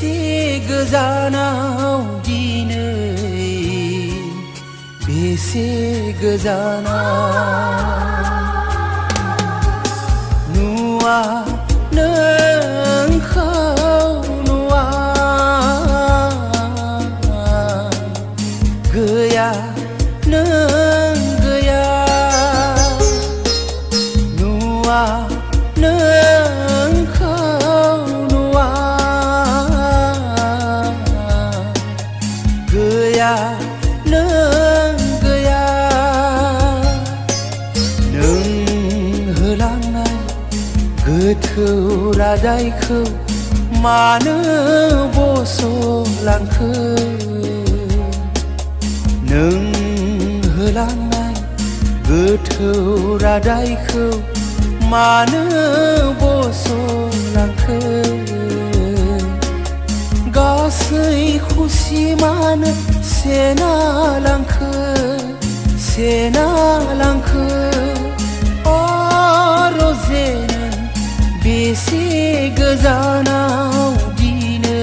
बेसे गोजानाव दिनै बेसे गोजानाव नुवा नोंखौ नुवा गैया नों गैया नुवा नोंखौ नुवा गैया नों गैया नों होलांनाय गोथौ रादायखौ मानो बस'लांखो नों होलांनाय गोथौ रादायखौ मानो बस'लांखो गासै खुसिमानो सेना लांखो रजे नों बेसे गोजानाव दिनै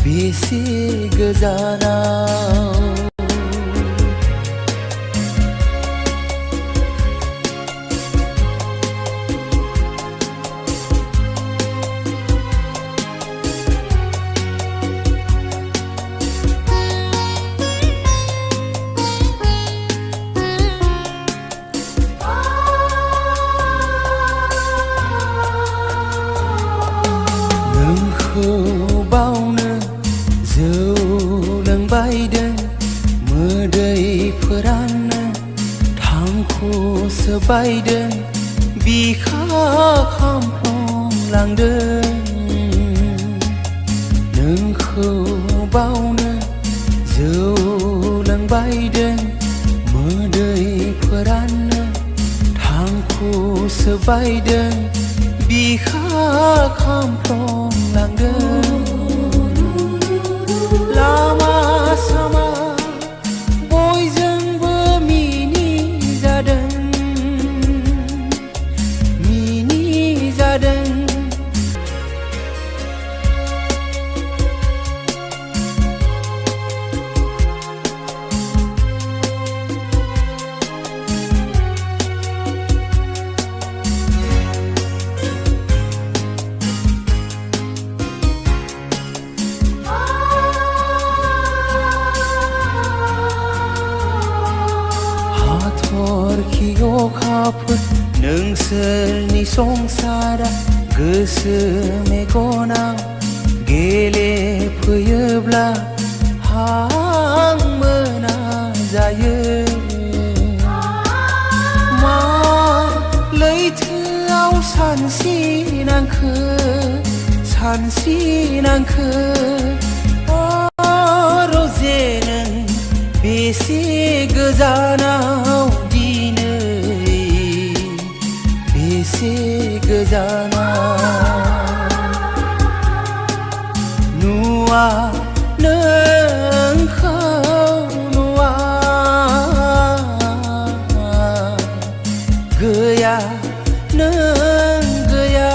बेसे गोजानाव नोंखौ बावनो जौ लोंबायदों मोदैफोरानो थांखुसो बायदों बिखा खामफ्लंलांदों नोंखौ बावनो जौ लोंबायदों मोदैफोरानो थांखुसो बायदों बिखा खामफ्लंलांदों लामा सामा बयजोंबो मिनिजादों हाथरखि अखाफोर नोंसोरनि संसारा गोसो मेगनाव गेलेफैयोब्ला हां मोना जायो मा लैथोआव सानस्रिनांखो रजे नों बेसे गोजानाव दिनै बेसे गोजानाव नुवा नोंखौ नुवा गैया नों गैया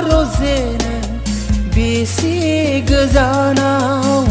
रजे नों बेसे गोजानाव